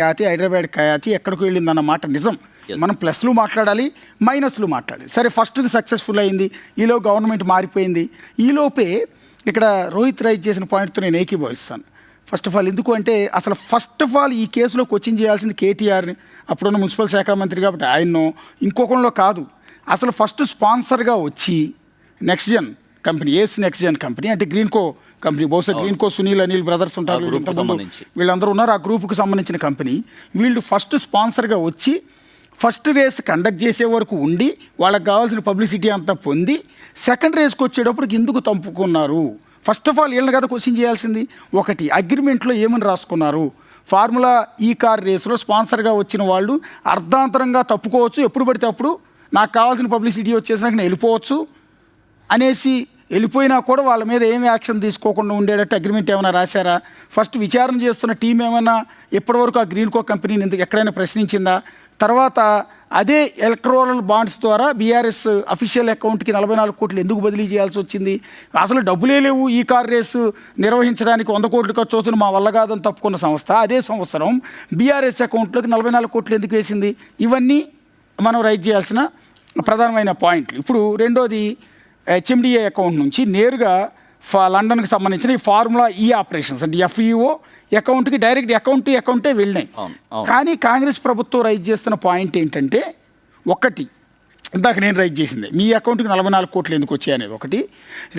ఖ్యాతి హైదరాబాద్ ఖ్యాతి ఎక్కడికి వెళ్ళిందన్న మాట నిజం. మనం ప్లస్లు మాట్లాడాలి, మైనస్లు మాట్లాడాలి. సరే, ఫస్ట్ది సక్సెస్ఫుల్ అయింది, ఈలో గవర్నమెంట్ మారిపోయింది. ఈలోపే ఇక్కడ రోహిత్ రైజ్ చేసిన పాయింట్తో నేను ఏకీభవిస్తాను. ఫస్ట్ ఆఫ్ ఆల్ ఎందుకు అంటే, అసలు ఫస్ట్ ఆఫ్ ఆల్ ఈ కేసులో కోచింగ్ చేయాల్సింది కేటీఆర్ని, అప్పుడున్న మున్సిపల్ శాఖ మంత్రి కాబట్టి ఆయన్నో ఇంకొకరిలో కాదు. అసలు ఫస్ట్ స్పాన్సర్గా వచ్చి నెక్స్ట్ జెన్ కంపెనీ, ఏస్ నెక్స్ట్ జెన్ కంపెనీ అంటే గ్రీన్కో కంపెనీ, బహుశా గ్రీన్కో సునీల్ అనిల్ బ్రదర్స్ ఉంటారు, వీళ్ళందరూ ఉన్నారు, ఆ గ్రూప్కి సంబంధించిన కంపెనీ. వీళ్ళు ఫస్ట్ స్పాన్సర్గా వచ్చి ఫస్ట్ రేస్ కండక్ట్ చేసే వరకు ఉండి వాళ్ళకి కావాల్సిన పబ్లిసిటీ అంతా పొంది సెకండ్ రేస్కి వచ్చేటప్పటికి ఎందుకు తంపుకున్నారు? ఫస్ట్ ఆఫ్ ఆల్ వీళ్ళని కదా క్వశ్చన్ చేయాల్సింది. ఒకటి, అగ్రిమెంట్లో ఏమని రాసుకున్నారు? ఫార్ములా ఈ కార్ రేసులో స్పాన్సర్గా వచ్చిన వాళ్ళు అర్ధాంతరంగా తప్పుకోవచ్చు, ఎప్పుడు పడితే అప్పుడు నాకు కావాల్సిన పబ్లిసిటీ వచ్చేసినాక నేను వెళ్ళిపోవచ్చు అనేసి, వెళ్ళిపోయినా కూడా వాళ్ళ మీద ఏమి యాక్షన్ తీసుకోకుండా ఉండేటట్టు అగ్రిమెంట్ ఏమైనా రాశారా? ఫస్ట్ విచారణ చేస్తున్న టీం ఏమైనా ఇప్పటివరకు ఆ గ్రీన్కో కంపెనీని ఎందుకు ఎక్కడైనా ప్రశ్నించిందా? తర్వాత అదే ఎలక్ట్రోరల్ బాండ్స్ ద్వారా బీఆర్ఎస్ అఫీషియల్ అకౌంట్కి 44 కోట్లు ఎందుకు బదిలీ చేయాల్సి వచ్చింది? అసలు డబ్బులే లేవు ఈ కార్ రేసు నిర్వహించడానికి, 100 కోట్లు ఖర్చు అవుతుంది, మా వల్ల కాదని తప్పుకున్న సంస్థ అదే సంవత్సరం బీఆర్ఎస్ అకౌంట్లోకి 44 కోట్లు ఎందుకు వేసింది? ఇవన్నీ మనం రైజ్ చేయాల్సిన ప్రధానమైన పాయింట్లు. ఇప్పుడు రెండోది, హెచ్ఎండిఏ అకౌంట్ నుంచి నేరుగా లండన్కి సంబంధించిన ఈ ఫార్ములా ఈ ఆపరేషన్స్ అంటే ఎఫ్ఈఓ అకౌంట్కి డైరెక్ట్ అకౌంట్ టు అకౌంటే వెళ్ళినాయి. కానీ కాంగ్రెస్ ప్రభుత్వం రైజ్ చేస్తున్న పాయింట్ ఏంటంటే, ఒకటి ఇందాక నేను రైజ్ చేసింది, మీ అకౌంట్కి 44 కోట్లు ఎందుకు వచ్చాయి అనేది ఒకటి.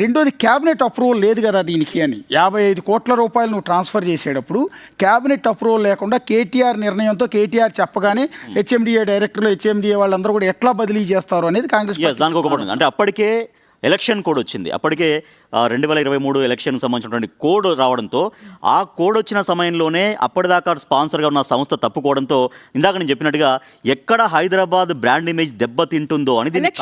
రెండోది, క్యాబినెట్ అప్రూవల్ లేదు కదా దీనికి అని. 55 కోట్ల రూపాయలు నువ్వు ట్రాన్స్ఫర్ చేసేటప్పుడు క్యాబినెట్ అప్రూవల్ లేకుండా కేటీఆర్ నిర్ణయంతో కేటీఆర్ చెప్పగానే హెచ్ఎండిఏ డైరెక్టర్లు, హెచ్ఎండిఏ వాళ్ళందరూ కూడా ఎట్లా బదిలీ చేస్తారు అనేది కాంగ్రెస్ అంటే అప్పటికే ఎలక్షన్ కోడ్ వచ్చింది. అప్పటికే 2023 ఎలక్షన్కి సంబంధించినటువంటి కోడ్ రావడంతో, ఆ కోడ్ వచ్చిన సమయంలోనే అప్పటిదాకా స్పాన్సర్గా ఉన్న సంస్థ తప్పుకోవడంతో, ఇందాక నేను చెప్పినట్టుగా ఎక్కడ హైదరాబాద్ బ్రాండ్ ఇమేజ్ దెబ్బతింటుందో అని